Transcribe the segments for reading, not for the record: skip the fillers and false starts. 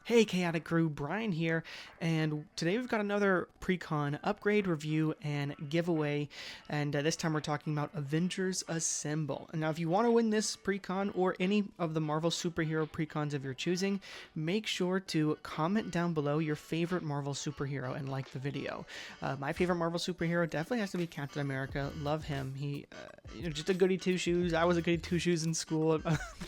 Hey Chaotic Crew, Brian here, and today we've got another Precon upgrade review and giveaway, and this time we're talking about Avengers Assemble. And now if you want to win this Precon or any of the Marvel superhero Precons of your choosing, make sure to comment down below your favorite Marvel superhero and like the video. My favorite Marvel superhero definitely has to be Captain America. Love him. He, just a goody two-shoes. I was a goody two-shoes in school,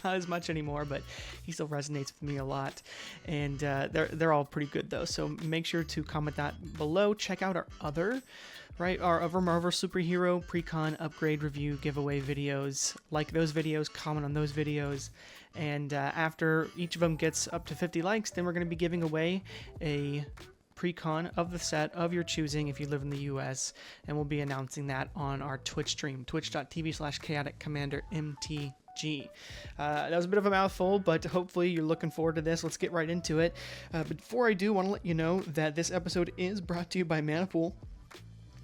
not as much anymore, but he still resonates with me a lot. And they're all pretty good though, so make sure to comment that below. Check out our other Marvel superhero Precon upgrade review giveaway videos. Like those videos, comment on those videos, and after each of them gets up to 50 likes, then we're going to be giving away a Precon of the set of your choosing if you live in the US, and we'll be announcing that on our Twitch stream, twitch.tv/chaoticCommanderMTG. That was a bit of a mouthful, but hopefully you're looking forward to this. Let's get right into it. But before I do, I want to let you know that this episode is brought to you by Manapool.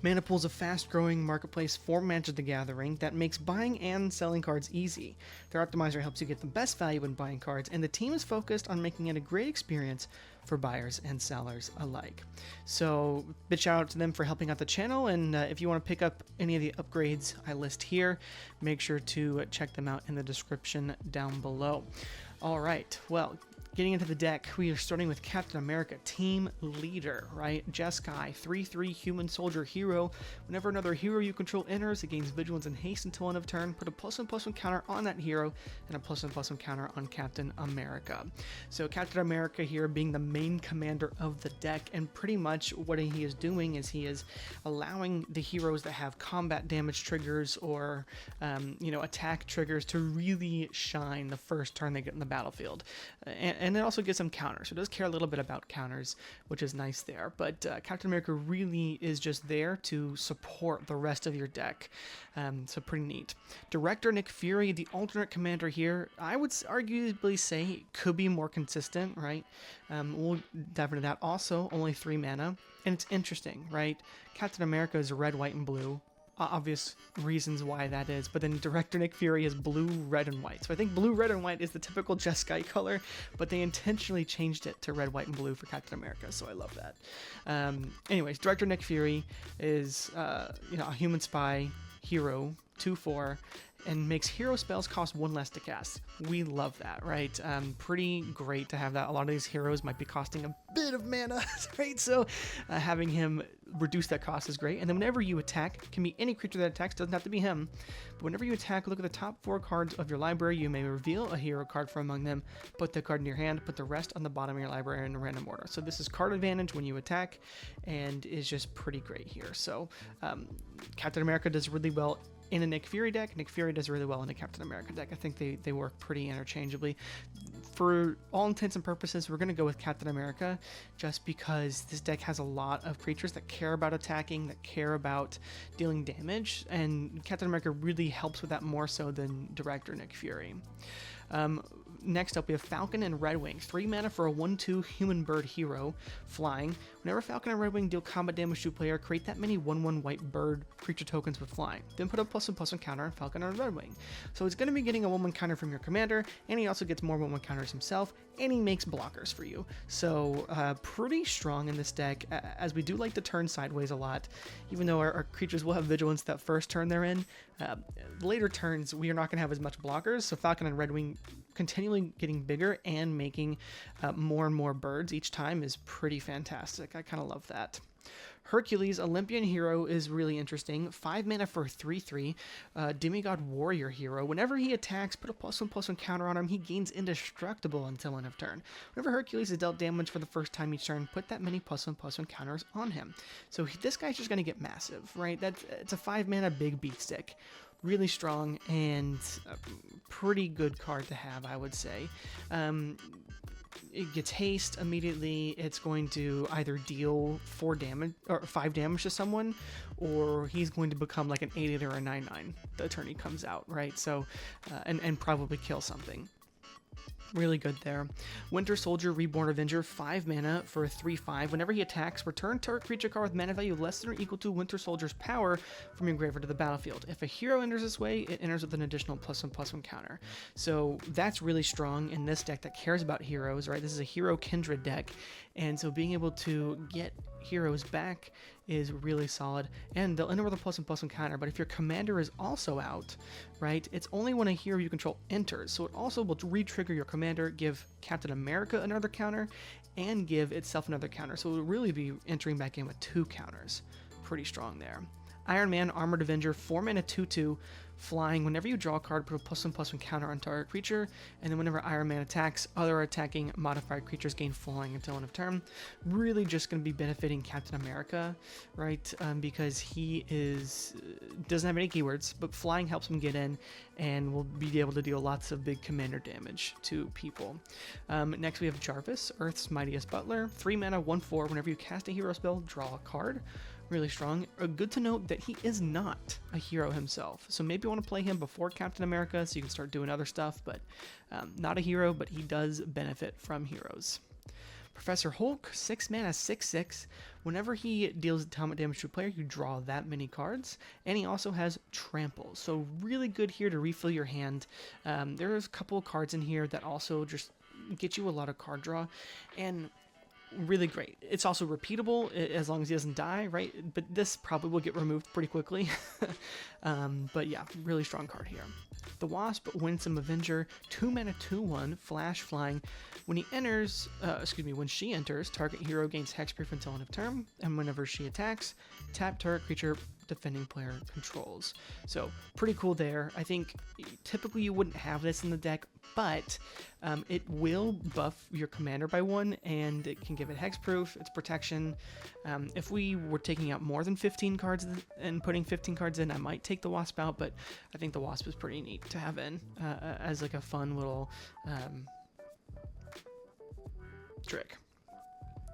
Manapool is a fast-growing marketplace for Magic the Gathering that makes buying and selling cards easy. Their optimizer helps you get the best value when buying cards, and the team is focused on making it a great experience for buyers and sellers alike. So, big shout out to them for helping out the channel, and if you want to pick up any of the upgrades I list here, make sure to check them out in the description down below. Alright, well, getting into the deck, we are starting with Captain America, Team Leader, right? Jeskai, 3/3 Human Soldier Hero. Whenever another hero you control enters, it gains Vigilance and Haste until end of turn. Put a +1/+1 counter on that hero, and a +1/+1 counter on Captain America. So Captain America here being the main commander of the deck, and pretty much what he is doing is he is allowing the heroes that have combat damage triggers or, attack triggers to really shine the first turn they get in the battlefield. And it also gives them counters, so it does care a little bit about counters, which is nice there. But Captain America really is just there to support the rest of your deck, so pretty neat. Director Nick Fury, the alternate commander here, I would arguably say could be more consistent, right? We'll dive into that. Also, only 3 mana, and it's interesting, right? Captain America is red, white, and blue. Obvious reasons why that is, but then Director Nick Fury is blue, red, and white. So I think blue, red, and white is the typical Jeskai color, but they intentionally changed it to red, white, and blue for Captain America, so I love that. Anyways, Director Nick Fury is a human spy hero, 2/4, and makes hero spells cost 1 less to cast. We love that, right? Pretty great to have that. A lot of these heroes might be costing a bit of mana, right? So having him reduce that cost is great. And then whenever you attack, can be any creature that attacks, doesn't have to be him, but whenever you attack, look at the top 4 cards of your library. You may reveal a hero card from among them, put the card in your hand, put the rest on the bottom of your library in a random order. So this is card advantage when you attack, and is just pretty great here. So Captain America does really well in a Nick Fury deck. Nick Fury does really well in a Captain America deck. I think they work pretty interchangeably. For all intents and purposes, we're going to go with Captain America just because this deck has a lot of creatures that care about attacking, that care about dealing damage, and Captain America really helps with that more so than Director Nick Fury. Next up, we have Falcon and Redwing. 3 mana for a 1/2 human bird hero, flying. Whenever Falcon and Redwing deal combat damage to a player, create that many 1/1 white bird creature tokens with flying. Then put a +1/+1 counter on Falcon and Redwing. So he's going to be getting a 1/1 counter from your commander, and he also gets more 1/1 counters himself, and he makes blockers for you. So pretty strong in this deck, as we do like to turn sideways a lot. Even though our creatures will have Vigilance that first turn they're in, later turns we are not going to have as much blockers, so Falcon and Redwing continually getting bigger and making more and more birds each time is pretty fantastic. I kind of love that. Hercules, Olympian hero, is really interesting. 5 mana for a 3/3 demigod warrior hero. Whenever he attacks, put a +1/+1 counter on him. He gains indestructible until end of turn. Whenever Hercules is dealt damage for the first time each turn, put that many +1/+1 counters on him. So this guy's just going to get massive, right? It's a 5 mana big beat stick. Really strong and a pretty good card to have, I would say. It gets haste immediately. It's going to either deal 4 damage or 5 damage to someone, or he's going to become like an 8/8 or a 9/9. The turn he comes out, right? So, and probably kill something. Really good there. Winter Soldier Reborn Avenger, 5 mana for a 3/5. Whenever he attacks, return target creature card with mana value less than or equal to Winter Soldier's power from your graveyard to the battlefield. If a hero enters this way, it enters with an additional +1/+1 counter. So that's really strong in this deck that cares about heroes, right? This is a hero Kindred deck, and so being able to get heroes back is really solid, and they'll enter with a +1/+1 counter. But if your commander is also out, right, it's only when a hero you control enters, so it also will re-trigger your commander, give Captain America another counter, and give itself another counter. So it will really be entering back in with 2 counters. Pretty strong there. Iron Man Armored Avenger, 4 mana 2/2, flying. Whenever you draw a card, put a +1/+1 counter on target creature, and then whenever Iron Man attacks, other attacking modified creatures gain flying until end of turn. Really just going to be benefiting Captain America, right? Because he doesn't have any keywords, but flying helps him get in, and will be able to deal lots of big commander damage to people. Next we have Jarvis, Earth's Mightiest Butler, 3 mana 1/4. Whenever you cast a hero spell, draw a card. Really strong. Good to note that he is not a hero himself, so maybe you want to play him before Captain America so you can start doing other stuff, but not a hero, but he does benefit from heroes. Professor Hulk, 6 mana 6/6. Whenever he deals atomic damage to a player, you draw that many cards, and he also has Trample, so really good here to refill your hand. There's a couple of cards in here that also just get you a lot of card draw, and really great. It's also repeatable as long as he doesn't die, right? But this probably will get removed pretty quickly. But yeah, really strong card here. The Wasp, Winsome Avenger, 2 mana 2/1, flash flying. When he enters, when she enters, target hero gains hexproof until end of turn, and whenever she attacks, tap target creature defending player controls. So pretty cool there. I think typically you wouldn't have this in the deck, but it will buff your commander by 1, and it can give it hexproof, it's protection. If we were taking out more than 15 cards and putting 15 cards in, I might take the Wasp out, but I think the Wasp is pretty neat to have in as like a fun little trick.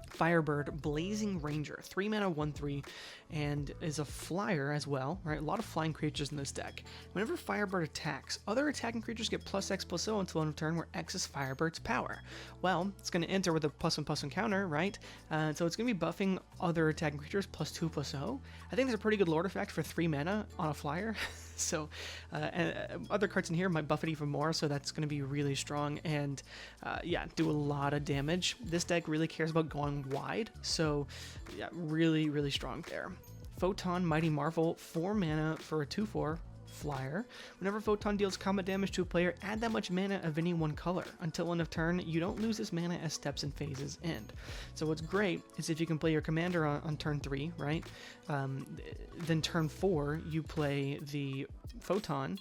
Firebird, Blazing Ranger, 3 mana 1/3, and is a flyer as well, right? A lot of flying creatures in this deck. Whenever Firebird attacks, other attacking creatures get +X/+0 until end of turn, where X is Firebird's power. Well, it's going to enter with a +1/+1 counter, right? So it's going to be buffing other attacking creatures +2/+0. I think there's a pretty good Lord effect for 3 mana on a flyer. So other cards in here might buff it even more, so that's going to be really strong, and yeah, do a lot of damage. This deck really cares about going wide, so yeah, really strong there. Photon Mighty Marvel, 4 mana for a 2/4 flyer. Whenever Photon deals combat damage to a player, add that much mana of any one color. Until end of turn, you don't lose this mana as steps and phases end. So what's great is if you can play your commander on turn 3, right? Then turn 4, you play the Photon.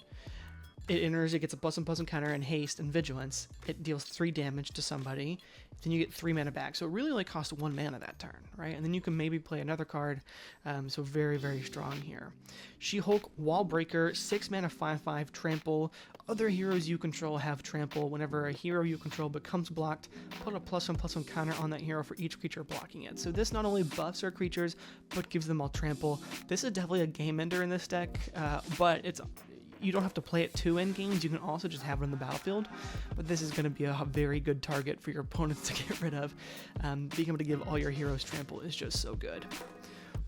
It enters, it gets a +1/+1 counter and haste and vigilance. It deals 3 damage to somebody. Then you get 3 mana back. So it really only costs 1 mana that turn, right? And then you can maybe play another card. So very strong here. She-Hulk, Wallbreaker, 6 mana 5/5, trample. Other heroes you control have trample. Whenever a hero you control becomes blocked, put a +1/+1 counter on that hero for each creature blocking it. So this not only buffs our creatures, but gives them all trample. This is definitely a game ender in this deck, but you don't have to play it to end games. You can also just have it on the battlefield, but this is going to be a very good target for your opponents to get rid of. Being able to give all your heroes trample is just so good.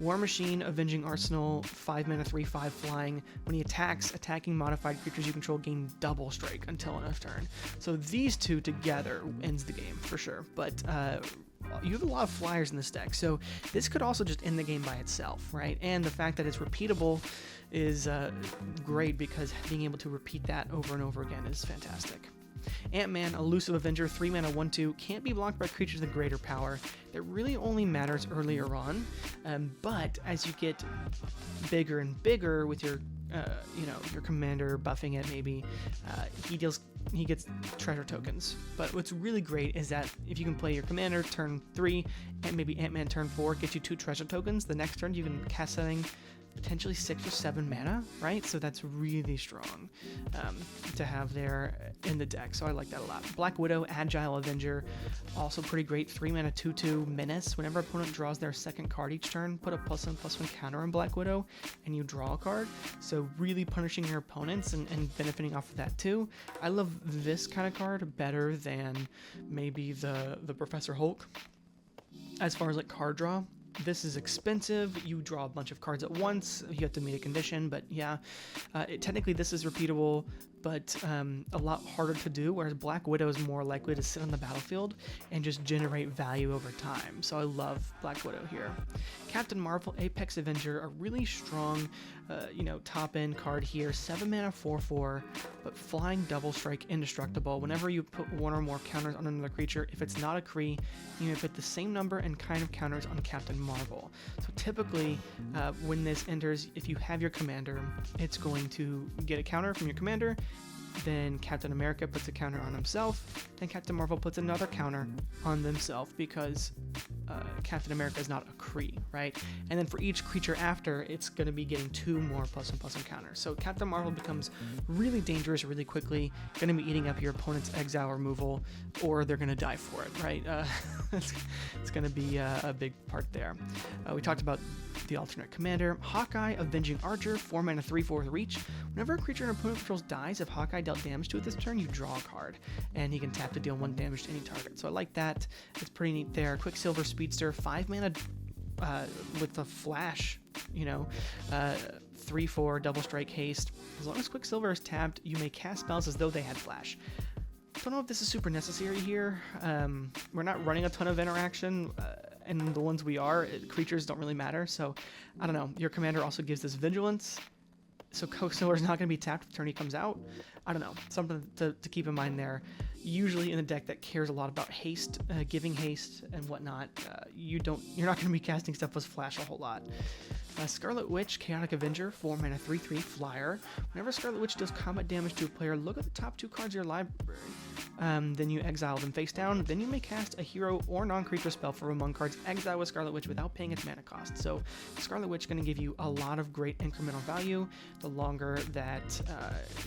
War Machine, Avenging Arsenal, 5 mana 3/5 flying. When he attacks, attacking modified creatures you control gain double strike until end of turn. So these two together ends the game for sure, but you have a lot of flyers in this deck, so this could also just end the game by itself, right? And the fact that it's repeatable is great, because being able to repeat that over and over again is fantastic. Ant-Man, Elusive Avenger, 3 mana 1/2, can't be blocked by creatures with greater power. That really only matters earlier on, but as you get bigger and bigger with your your commander buffing it, maybe he gets treasure tokens. But what's really great is that if you can play your commander turn 3 and maybe Ant-Man turn 4, get you 2 treasure tokens. The next turn you can cast something, potentially 6 or 7 mana, right? So that's really strong to have there in the deck. So I like that a lot. Black Widow, Agile Avenger, also pretty great. 3 mana 2/2 Menace. Whenever opponent draws their second card each turn, put a +1/+1 counter on Black Widow, and you draw a card. So really punishing your opponents and benefiting off of that too. I love this kind of card better than maybe the Professor Hulk. As far as like card draw, this is expensive. You draw a bunch of cards at once. You have to meet a condition, but yeah, technically this is repeatable, but a lot harder to do, whereas Black Widow is more likely to sit on the battlefield and just generate value over time. So I love Black Widow here. Captain Marvel, Apex Avenger, a really strong, top end card here. 7 mana 4/4, but flying double strike, indestructible. Whenever you put one or more counters on another creature, if it's not a Kree, you may put the same number and kind of counters on Captain Marvel. So typically, when this enters, if you have your commander, it's going to get a counter from your commander. Then Captain America puts a counter on himself. Then Captain Marvel puts another counter on themselves because Captain America is not a Kree, right? And then for each creature after, it's going to be getting 2 more +1/+1 counters. So Captain Marvel becomes really dangerous really quickly, going to be eating up your opponent's exile removal, or they're going to die for it, right? It's going to be a big part there. We talked about the alternate commander. Hawkeye, Avenging Archer, 4 mana 3/4 reach. Whenever a creature an opponent controls dies, if Hawkeye dealt damage to it this turn, you draw a card, and he can tap to deal 1 damage to any target. So I like that. It's pretty neat there. Quicksilver Speedster, 5 mana with a flash, 3/4 double strike haste. As long as Quicksilver is tapped, you may cast spells as though they had flash. Don't know if this is super necessary here. We're not running a ton of interaction, and the ones we are, creatures don't really matter. So I don't know. Your commander also gives this vigilance, so Quicksilver is not going to be tapped the turn he comes out. I don't know. Something to keep in mind there. Usually in a deck that cares a lot about haste, giving haste and whatnot, you're not going to be casting stuff with flash a whole lot. Scarlet Witch, Chaotic Avenger, 4 mana 3/3 flyer. Whenever Scarlet Witch deals combat damage to a player, look at the top 2 cards of your library. Then you exile them face down. Then you may cast a hero or non-creature spell from among cards exile with Scarlet Witch without paying its mana cost. So Scarlet Witch is going to give you a lot of great incremental value the longer that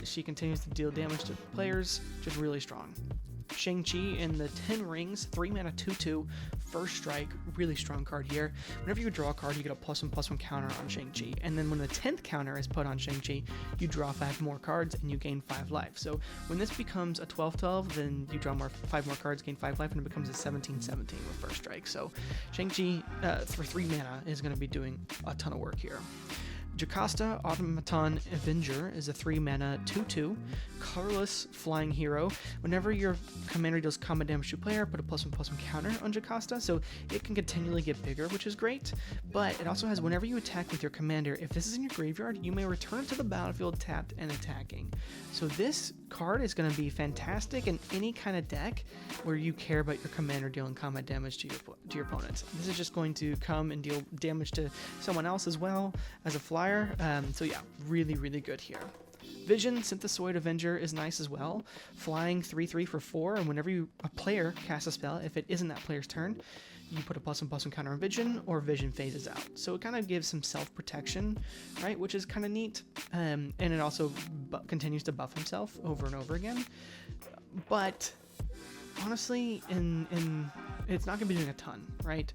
she continues to deal damage to players. Just really strong. Shang-Chi in the 10 Rings, 3 mana 2/2, first strike, really strong card here. Whenever you draw a card, you get a +1/+1 counter on Shang-Chi, and then when the 10th counter is put on Shang-Chi, you draw 5 more cards and you gain 5 life. So when this becomes a 12/12, then you draw 5 more cards, gain 5 life, and it becomes a 17/17 with first strike. So Shang-Chi for 3 mana is going to be doing a ton of work here. Jocasta, Automaton Avenger, is a 3 mana 2/2 colorless flying hero. Whenever your commander deals combat damage to a player, put a +1/+1 counter on Jocasta, so it can continually get bigger, which is great. But it also has whenever you attack with your commander, if this is in your graveyard, you may return to the battlefield tapped and attacking. So this card is going to be fantastic in any kind of deck where you care about your commander dealing combat damage to your opponents. This is just going to come and deal damage to someone else as well as a flyer. So yeah, really, really good here. Vision, Synthesoid Avenger is nice as well. Flying 3/3 for 4, and whenever a player casts a spell, if it isn't that player's turn, you put a +1/+1 counter on Vision, or Vision phases out. So it kind of gives some self-protection, right, which is kind of neat. And it also continues to buff himself over and over again. But honestly, it's not going to be doing a ton, right?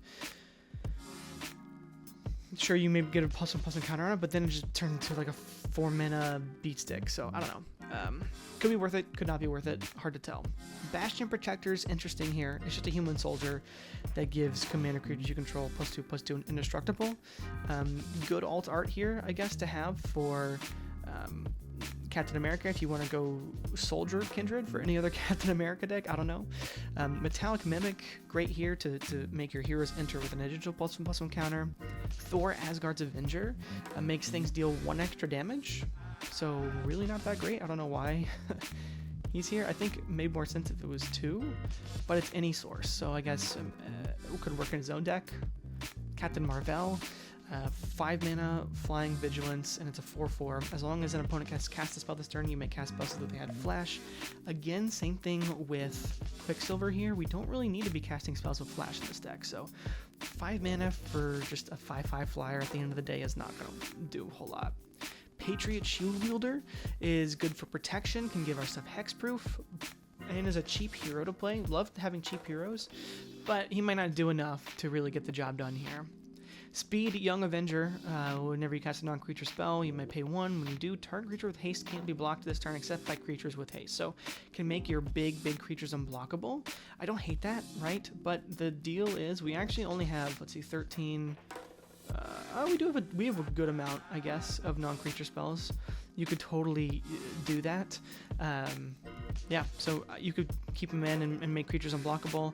Sure, you may get a +1/+1 counter on it, but then it just turns into like a 4 mana beat stick. So I don't know. Could be worth it, could not be worth it. Hard to tell. Bastion Protector's interesting here. It's just a human soldier that gives commander creatures you control +2/+2 and indestructible. Good alt art here, I guess, to have for Captain America if you want to go Soldier Kindred for any other Captain America deck. I don't know. Metallic Mimic, great here to make your heroes enter with an additional +1/+1 counter. Thor, Asgard's Avenger, makes things deal 1 extra damage. So really not that great. I don't know why he's here. I think it made more sense if it was 2, but it's any source. So I guess it could work in his own deck. Captain Marvel. 5 mana, Flying Vigilance, and it's a 4/4. As long as an opponent has cast a spell this turn, you may cast spells that they had Flash. Again, same thing with Quicksilver here. We don't really need to be casting spells with Flash in this deck, so 5 mana for just a 5/5 flyer at the end of the day is not going to do a whole lot. Patriot Shield Wielder is good for protection, can give our stuff hexproof, and is a cheap hero to play. Love having cheap heroes, but he might not do enough to really get the job done here. Speed, Young Avenger. Whenever you cast a non-creature spell, you may pay 1. When you do, target creature with haste can't be blocked this turn except by creatures with haste. So can make your big creatures unblockable. I don't hate that, right? But the deal is we actually only have, let's see, 13... we have a good amount, I guess, of non-creature spells. You could totally do that. Yeah, so you could keep them in and make creatures unblockable.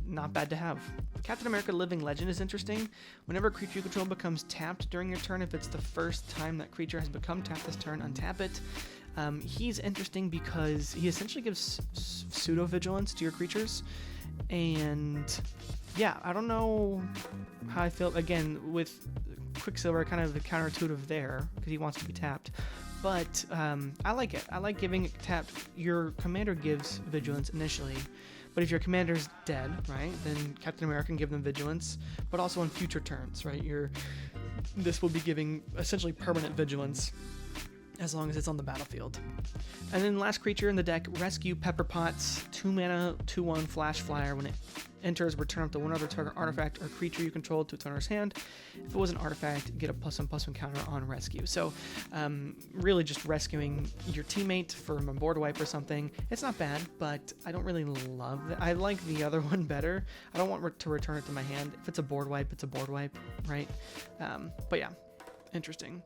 Not bad to have. Captain America Living Legend is interesting. Whenever a creature you control becomes tapped during your turn, if it's the first time that creature has become tapped this turn, untap it. He's interesting because he essentially gives pseudo-vigilance to your creatures. And yeah, I don't know how I feel, again, with Quicksilver, kind of the counterintuitive there, because he wants to be tapped. But I like it. I like giving it tapped. Your commander gives vigilance initially, but if your commander's dead, right, then Captain America can give them vigilance, but also on future turns, right? This will be giving essentially permanent vigilance as long as it's on the battlefield. And then last creature in the deck, Rescue Pepper Potts, 2 mana, 2/1 flash flyer. When it enters, return up to one other target artifact or creature you control to its owner's hand. If it was an artifact, get a +1/+1 counter on rescue. So really just rescuing your teammate from a board wipe or something. It's not bad, but I don't really love that. I like the other one better. I don't want to return it to my hand. If it's a board wipe, it's a board wipe, right? But yeah, interesting.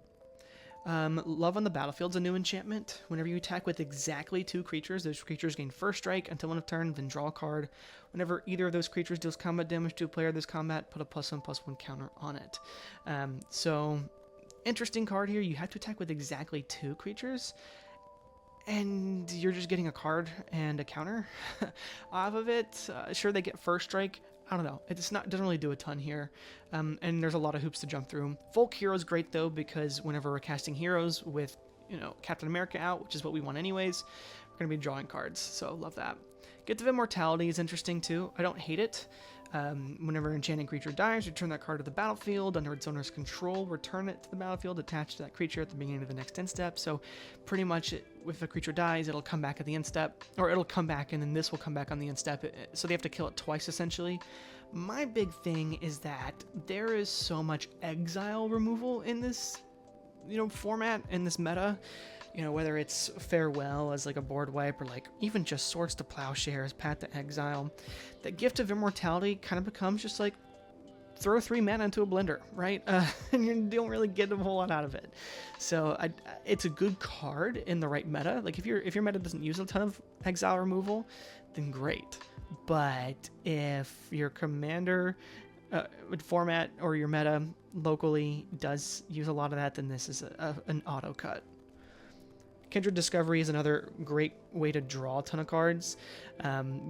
Love on the Battlefield's a new enchantment. Whenever you attack with exactly 2 creatures, those creatures gain first strike until end of turn, then draw a card. Whenever either of those creatures deals combat damage to a player this combat, put a +1/+1 counter on it. So, interesting card here. You have to attack with exactly 2 creatures, and you're just getting a card and a counter off of it. Sure, they get first strike. I don't know. Doesn't really do a ton here, and there's a lot of hoops to jump through. Folk Hero is great though, because whenever we're casting heroes with Captain America out, which is what we want anyways, we're gonna be drawing cards. So love that. Gift of Immortality is interesting too. I don't hate it. Whenever an enchanting creature dies, return that card to the battlefield under its owner's control. Return it to the battlefield attached to that creature at the beginning of the next end step. So pretty much, if a creature dies, it'll come back at the end step, or it'll come back and then this will come back on the end step. So they have to kill it twice essentially. My big thing is that there is so much exile removal in this, format, in this meta. Whether it's Farewell as like a board wipe, or like even just Swords to Plowshares, Path to Exile, that Gift of Immortality kind of becomes just like throw 3 mana into a blender, right? And you don't really get a whole lot out of it. So it's a good card in the right meta. Like if your meta doesn't use a ton of exile removal, then great. But if your commander format or your meta locally does use a lot of that, then this is an auto cut. Kindred Discovery is another great way to draw a ton of cards.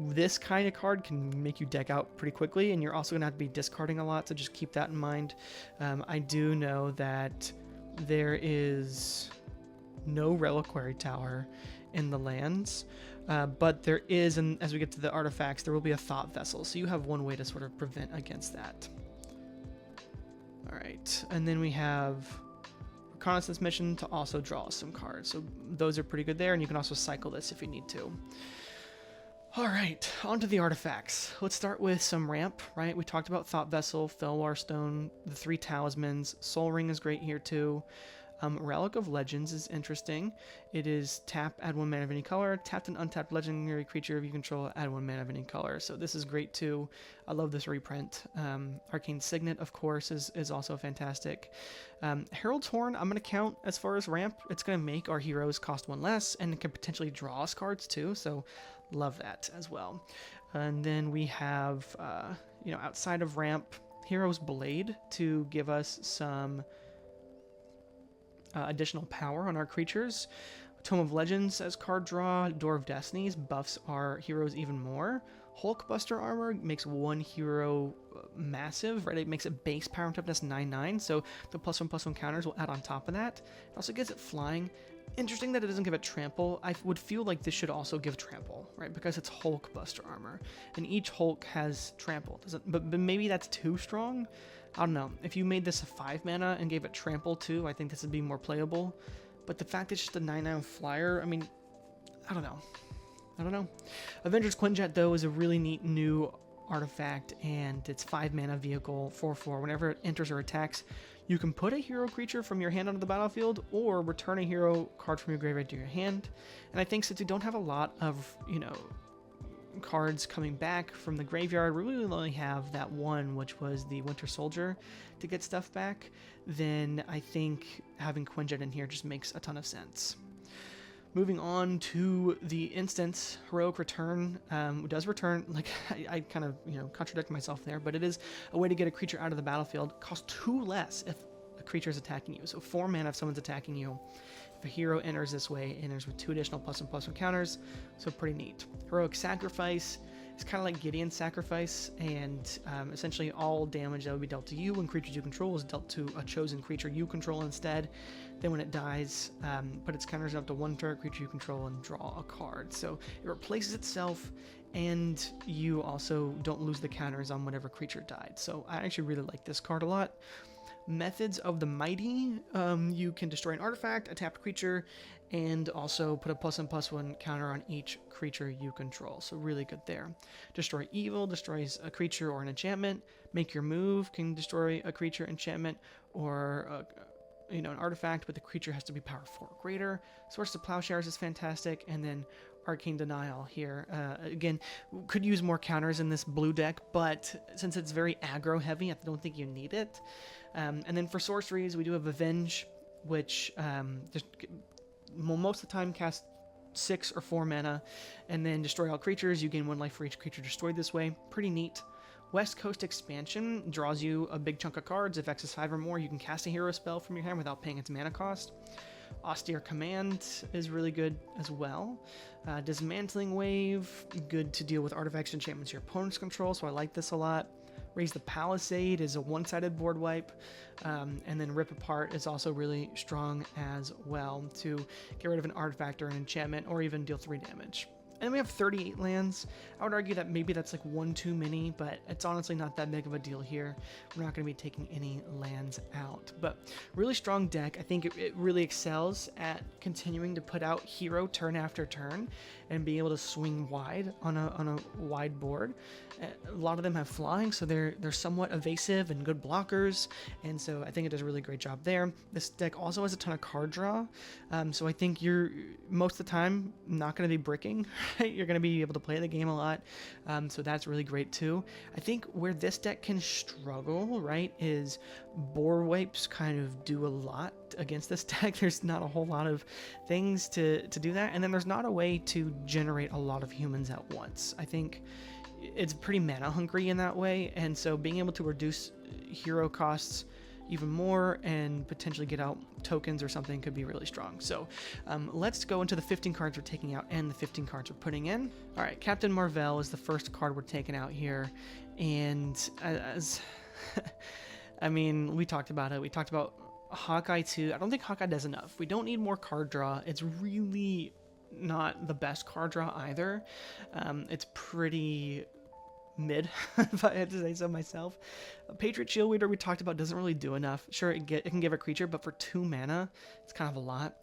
This kind of card can make you deck out pretty quickly, and you're also going to have to be discarding a lot, so just keep that in mind. I do know that there is no Reliquary Tower in the lands, but there is, and as we get to the artifacts, there will be a Thought Vessel, so you have one way to sort of prevent against that. All right, and then we have Reconnaissance Mission to also draw some cards. So those are pretty good there, and you can also cycle this if you need to. All right, on to the artifacts. Let's start with some ramp, right? We talked about Thought Vessel, Felwar Stone, the 3 Talismans. Soul Ring is great here too. Relic of Legends is interesting. It is tap, add 1 mana of any color, tapped an untapped legendary creature you control, add 1 mana of any color. So this is great too. I love this reprint. Arcane Signet, of course, is also fantastic. Herald's Horn, I'm going to count as far as ramp. It's going to make our heroes cost 1 less, and it can potentially draw us cards too, so love that as well. And then we have, outside of ramp, Hero's Blade to give us some additional power on our creatures. Tome of Legends as card draw. Door of Destinies buffs our heroes even more. Hulkbuster armor makes one hero massive, right? It makes it base power and toughness 9/9, so the +1/+1 counters will add on top of that. It also gives it flying. Interesting that it doesn't give it trample. I would feel like this should also give trample, right? Because it's Hulkbuster armor, and each Hulk has trample. But maybe that's too strong? I don't know. If you made this a 5 mana and gave it trample too, I think this would be more playable. But the fact it's just a 9/9 flyer, I mean, I don't know. Avengers Quinjet, though, is a really neat new artifact, and it's 5 mana vehicle, 4/4. Whenever it enters or attacks, you can put a hero creature from your hand onto the battlefield, or return a hero card from your graveyard to your hand. And I think since we don't have a lot of, cards coming back from the graveyard, we really only have that one, which was the Winter Soldier, to get stuff back, then I think having Quinjet in here just makes a ton of sense. Moving on to the instance, Heroic Return does return, like I kind of, contradict myself there, but it is a way to get a creature out of the battlefield. Costs 2 less if a creature is attacking you. So 4 mana if someone's attacking you. If a hero enters this way, it enters with 2 additional +1/+1 counters, so pretty neat. Heroic Sacrifice is kind of like Gideon's Sacrifice, and essentially all damage that would be dealt to you when creatures you control is dealt to a chosen creature you control instead. Then when it dies, put its counters up to 1 target creature you control and draw a card. So it replaces itself, and you also don't lose the counters on whatever creature died. So I actually really like this card a lot. Methods of the Mighty, you can destroy an artifact, a tapped creature, and also put a +1/+1 counter on each creature you control. So really good there. Destroy Evil destroys a creature or an enchantment. Make Your Move can destroy a creature, enchantment, or an artifact, but the creature has to be power 4 or greater. Source of Plowshares is fantastic, and then Arcane Denial here. Again, could use more counters in this blue deck, but since it's very aggro heavy, I don't think you need it. And then for sorceries, we do have Avenge, which most of the time cast 6 or 4 mana, and then destroy all creatures. You gain 1 life for each creature destroyed this way. Pretty neat. West Coast Expansion draws you a big chunk of cards. If X is 5 or more, you can cast a hero spell from your hand without paying its mana cost. Austere Command is really good as well. Dismantling Wave, good to deal with artifacts and enchantments your opponents control, so I like this a lot. Raise the Palisade is a one-sided board wipe, and then Rip Apart is also really strong as well to get rid of an artifact or an enchantment, or even deal 3 damage. And then we have 38 lands. I would argue that maybe that's like 1 too many, but it's honestly not that big of a deal here. We're not going to be taking any lands out. But really strong deck. I think it really excels at continuing to put out hero turn after turn and being able to swing wide on a wide board. A lot of them have flying, so they're somewhat evasive and good blockers, and so I think it does a really great job there. This deck also has a ton of card draw, so I think you're most of the time not going to be bricking. You're going to be able to play the game a lot, so that's really great too. I think where this deck can struggle, right, is board wipes kind of do a lot against this deck. There's not a whole lot of things to do that, and then there's not a way to generate a lot of humans at once. I think it's pretty mana hungry in that way, and so being able to reduce hero costs even more and potentially get out tokens or something could be really strong. So let's go into the 15 cards we're taking out and the 15 cards we're putting in. All right, Captain Marvel is the first card we're taking out here, and as I mean, we talked about it. We talked about Hawkeye too. I don't think Hawkeye does enough. We don't need more card draw. It's really not the best card draw either. It's pretty mid, if I had to say so myself. Patriot Shield Leader we talked about doesn't really do enough. Sure, it can give a creature, but for 2 mana, it's kind of a lot.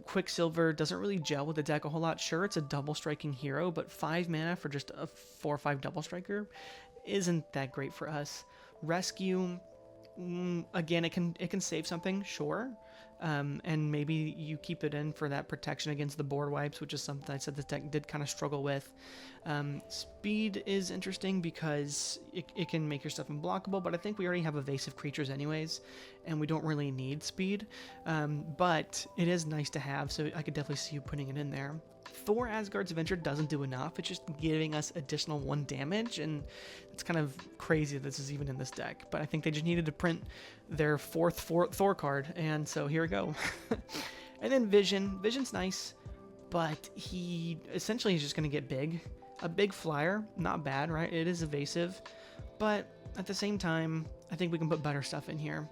Quicksilver doesn't really gel with the deck a whole lot. Sure, it's a double striking hero, but 5 mana for just a 4/5 double striker isn't that great for us. Rescue, again, it can save something, sure. And maybe you keep it in for that protection against the board wipes, which is something I said the deck did kind of struggle with. Speed is interesting because it can make your stuff unblockable, but I think we already have evasive creatures anyways, and we don't really need speed. But it is nice to have, so I could definitely see you putting it in there. Thor Asgard's Avenger doesn't do enough. It's just giving us additional 1 damage, and it's kind of crazy that this is even in this deck. But I think they just needed to print their 4th Thor card, and so here we go. And then Vision. Vision's nice, but he essentially is just going to get big. A big flyer, not bad, right? It is evasive, but at the same time, I think we can put better stuff in here.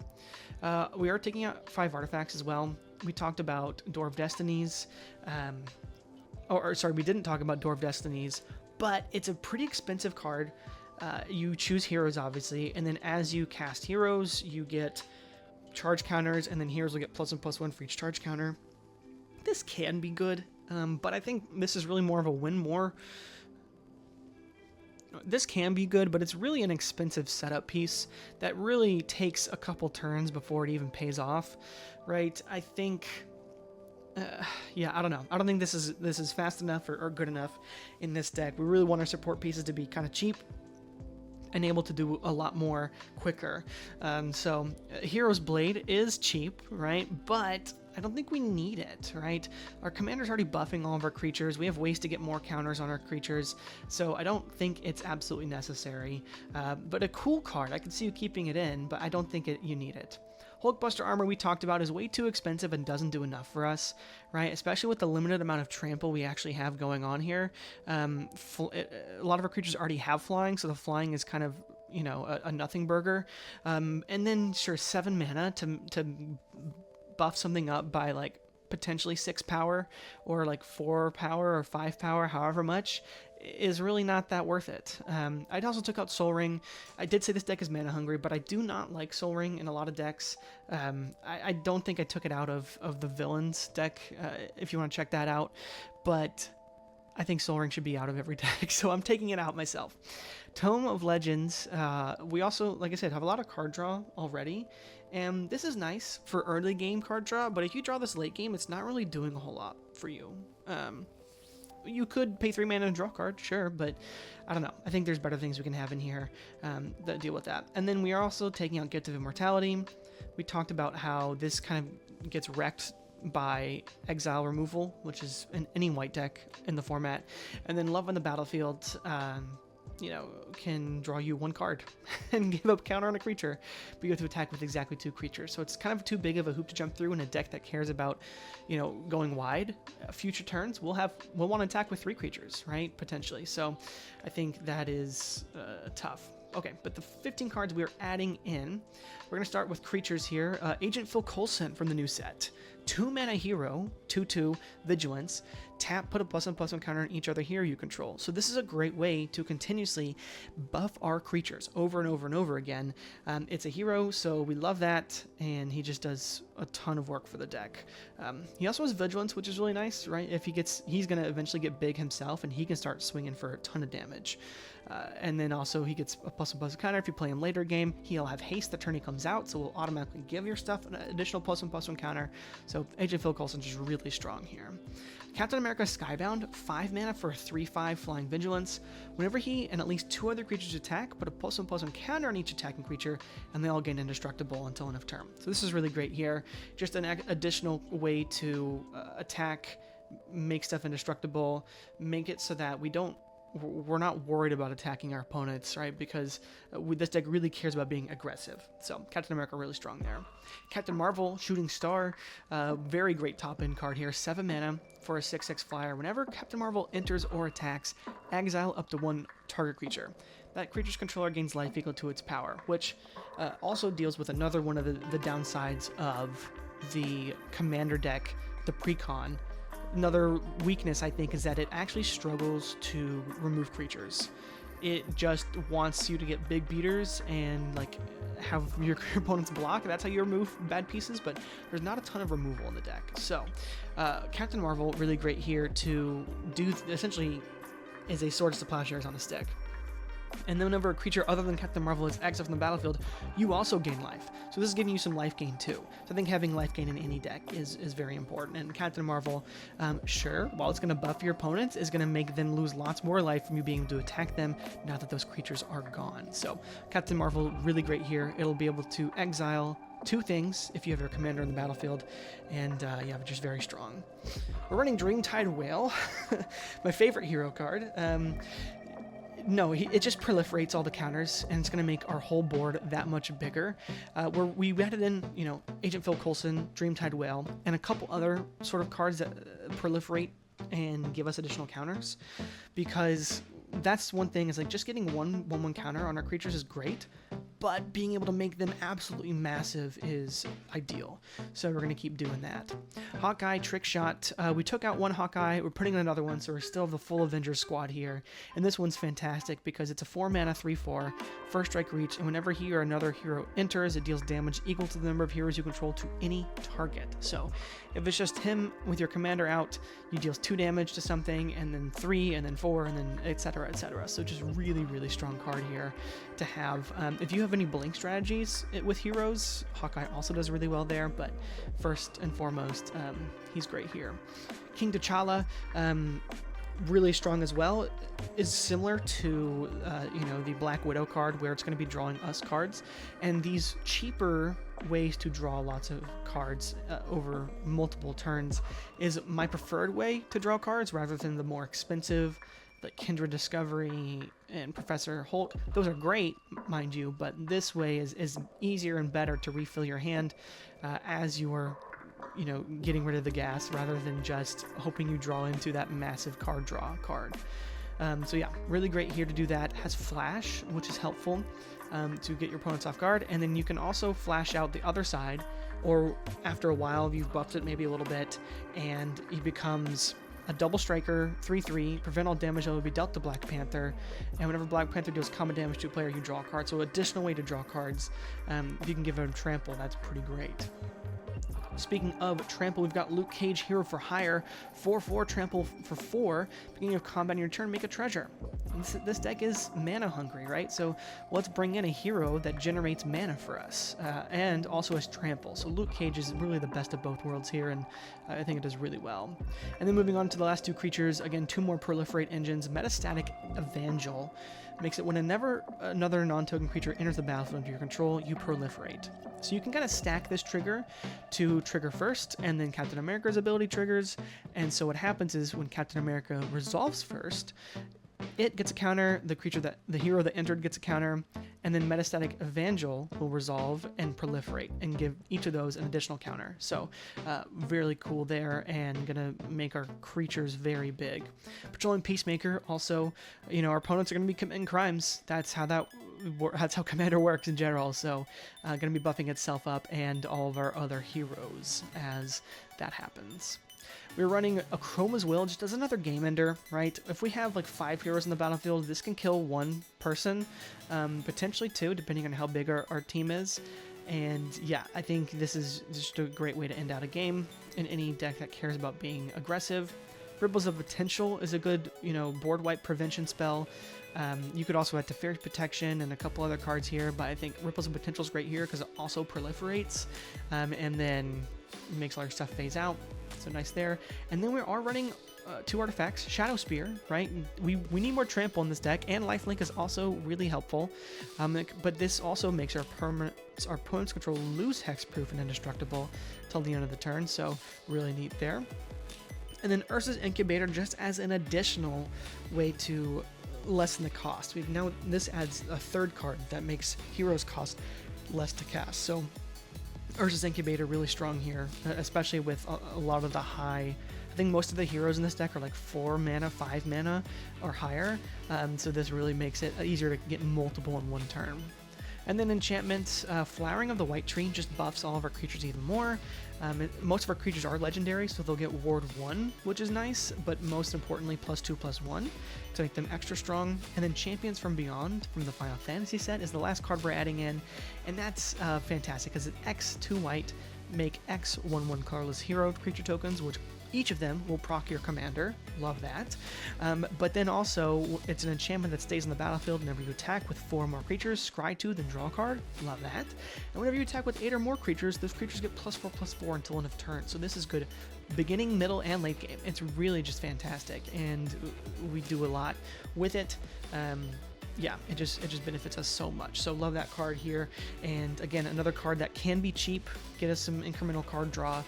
We are taking out 5 artifacts as well. We talked about Door of Destinies. We didn't talk about Door of Destinies, but it's a pretty expensive card. You choose heroes, obviously, and then as you cast heroes, you get charge counters, and then heroes will get +1/+1 for each charge counter. This can be good, but I think this is really more of a win more. This can be good, but it's really an expensive setup piece that really takes a couple turns before it even pays off, right? I think, I don't know. I don't think this is fast enough or good enough in this deck. We really want our support pieces to be kind of cheap and able to do a lot more quicker. Hero's Blade is cheap, right? But I don't think we need it, right? Our commander's already buffing all of our creatures. We have ways to get more counters on our creatures, so I don't think it's absolutely necessary. But a cool card, I can see you keeping it in, but I don't think you need it. Hulkbuster armor we talked about is way too expensive and doesn't do enough for us, right? Especially with the limited amount of trample we actually have going on here. A lot of our creatures already have flying, so the flying is kind of, a nothing burger. And then sure, 7 mana to buff something up by like potentially 6 power or like 4 power or 5 power, however much, is really not that worth it. I also took out Soul Ring. I did say this deck is mana hungry, but I do not like Soul Ring in a lot of decks. I don't think I took it out of the Villains deck, if you want to check that out, but I think Soul Ring should be out of every deck, so I'm taking it out myself. Tome of Legends, we also, like I said, have a lot of card draw already, and this is nice for early game card draw, but if you draw this late game, it's not really doing a whole lot for you. You could pay 3 mana and draw a card, sure, but I don't know. I think there's better things we can have in here that deal with that. And then we are also taking out Gift of Immortality. We talked about how this kind of gets wrecked by exile removal, which is in any white deck in the format. And then Love on the Battlefield, can draw you 1 card and give up counter on a creature, but you have to attack with exactly 2 creatures. So it's kind of too big of a hoop to jump through in a deck that cares about, going wide. Future turns, we'll want to attack with 3 creatures, right? Potentially. So I think that is tough. Okay, but the 15 cards we are adding in, we're going to start with creatures here. Agent Phil Coulson from the new set. 2 mana hero, 2/2, Vigilance. Tap, put a +1/+1 counter on each other hero you control. So this is a great way to continuously buff our creatures over and over and over again. It's a hero, so we love that, and he just does a ton of work for the deck. He also has Vigilance, which is really nice, right? If he's going to eventually get big himself, and he can start swinging for a ton of damage. And then also he gets a +1/+1 counter. If you play him later game, he'll have haste the turn he comes out, so we'll automatically give your stuff an additional +1/+1 counter. So Agent Phil Coulson's just really strong here. Captain America Skybound, 5 mana for a 3/5 flying Vigilance. Whenever he and at least 2 other creatures attack, put a +1/+1 counter on each attacking creature, and they all gain indestructible until end of turn. So this is really great here. Just an additional way to attack, make stuff indestructible, make it so that we're not worried about attacking our opponents, right? Because this deck really cares about being aggressive. So Captain America really strong there. Captain Marvel, Shooting Star, very great top-end card here. 7 mana for a 6/6 flyer. Whenever Captain Marvel enters or attacks, exile up to 1 target creature. That creature's controller gains life equal to its power, which also deals with another one of the downsides of the Commander deck, the Precon. Another weakness, I think, is that it actually struggles to remove creatures. It just wants you to get big beaters and have your opponents block. That's how you remove bad pieces, but there's not a ton of removal in the deck. So Captain Marvel, really great here to do, essentially is a Swords to Plowshares on a stick. And then whenever a creature other than Captain Marvel is exiled from the battlefield, you also gain life. So this is giving you some life gain too. So I think having life gain in any deck is very important. And Captain Marvel, sure, while it's going to buff your opponents, is going to make them lose lots more life from you being able to attack them now that those creatures are gone. So Captain Marvel, really great here. It'll be able to exile 2 things if you have your commander in the battlefield, and just very strong. We're running Dreamtide Whale, my favorite hero card. It just proliferates all the counters, and it's going to make our whole board that much bigger. We added in, Agent Phil Coulson, Dreamtide Whale, and a couple other sort of cards that proliferate and give us additional counters, because that's one thing, is like just getting one counter on our creatures is great, but being able to make them absolutely massive is ideal. So we're going to keep doing that. Hawkeye, Trick Shot. We took out one Hawkeye. We're putting in another one, so we're still the full Avengers squad here. And this one's fantastic because it's a 4 mana 3/4, first strike reach, and whenever he or another hero enters, it deals damage equal to the number of heroes you control to any target. So if it's just him with your commander out, you deals 2 damage to something, and then 3, and then 4, and then etc, etc. So just really, really strong card here to have. If you have any blink strategies with heroes, Hawkeye also does really well there, but first and foremost, he's great here. King T'Challa, really strong as well, is similar to the Black Widow card, where it's going to be drawing us cards, and these cheaper ways to draw lots of cards over multiple turns is my preferred way to draw cards, rather than the more expensive like Kindred Discovery and Professor Hulk. Those are great, mind you, but this way is easier and better to refill your hand as you're getting rid of the gas, rather than just hoping you draw into that massive card draw card. So yeah, really great here to do that. Has Flash, which is helpful to get your opponents off guard, and then you can also flash out the other side, or after a while you've buffed it maybe a little bit, and he becomes a double striker, 3/3, prevent all damage that will be dealt to Black Panther, and whenever Black Panther deals combat damage to a player, you draw a card. So additional way to draw cards. If you can give him trample, that's pretty great. Speaking of trample, we've got Luke Cage, Hero for Hire, 4/4 trample for 4. Beginning of combat on your turn, make a treasure. This deck is mana hungry, right? So let's bring in a hero that generates mana for us, and also has trample. So Luke Cage is really the best of both worlds here, and I think it does really well. And then moving on to the last 2 creatures, again, 2 more proliferate engines. Metastatic Avenger makes it whenever another non-token creature enters the battlefield under your control, you proliferate. So you can kind of stack this trigger to trigger first, and then Captain America's ability triggers. And so what happens is when Captain America resolves first, it gets a counter, the hero that entered gets a counter, and then Metastatic Evangel will resolve and proliferate and give each of those an additional counter. So really cool there, and gonna make our creatures very big. Patrolling Peacemaker also, our opponents are gonna be committing crimes. That's how Commander works in general. So gonna be buffing itself up and all of our other heroes as that happens. We're running a Chroma's Will, just as another game ender, right? If we have like 5 heroes in the battlefield, this can kill 1 person, potentially 2, depending on how big our team is. And yeah, I think this is just a great way to end out a game in any deck that cares about being aggressive. Ripples of Potential is a good, board wipe prevention spell. You could also add Teferi's Protection and a couple other cards here, but I think Ripples of Potential is great here because it also proliferates, and then makes all your stuff phase out. So nice there. And then we are running 2 artifacts. Shadow Spear, right? We need more trample in this deck, and Lifelink is also really helpful. But this also makes our opponent's control lose hexproof and indestructible till the end of the turn. So really neat there. And then Ursa's Incubator, just as an additional way to lessen the cost. This adds a 3rd card that makes heroes cost less to cast. So Ursa's Incubator really strong here, especially with a lot of the high. I think most of the heroes in this deck are like 4 mana, 5 mana, or higher. So this really makes it easier to get multiple in one turn. And then enchantments, Flowering of the White Tree just buffs all of our creatures even more. Most of our creatures are legendary, so they'll get Ward 1, which is nice, but most importantly, +2/+1 to make them extra strong. And then Champions from Beyond from the Final Fantasy set is the last card we're adding in, and that's fantastic because it's X 2 white, make X 1/1 colorless hero creature tokens, which each of them will proc your commander. Love that. But then also, it's an enchantment that stays on the battlefield whenever you attack with 4 more creatures. Scry 2, then draw a card. Love that. And whenever you attack with 8 or more creatures, those creatures get +4/+4 until end of turn. So this is good beginning, middle, and late game. It's really just fantastic, and we do a lot with it. Yeah, it just benefits us so much. So love that card here. And again, another card that can be cheap, get us some incremental card draw.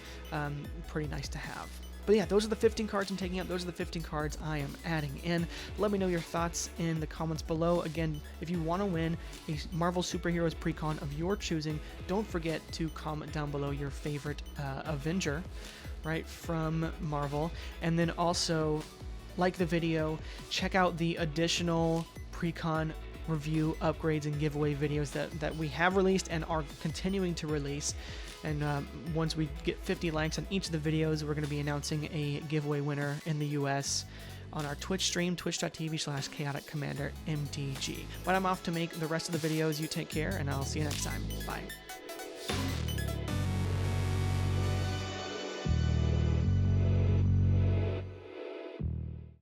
Pretty nice to have. But yeah, those are the 15 cards I'm taking out. Those are the 15 cards I am adding in. Let me know your thoughts in the comments below. Again, if you want to win a Marvel Superheroes Precon of your choosing, don't forget to comment down below your favorite Avenger, right, from Marvel. And then also like the video, check out the additional Precon review, upgrades, and giveaway videos that we have released and are continuing to release. And once we get 50 likes on each of the videos, we're going to be announcing a giveaway winner in the US on our Twitch stream, twitch.tv/chaoticcommandermtg. But I'm off to make the rest of the videos. You take care, and I'll see you next time. Bye.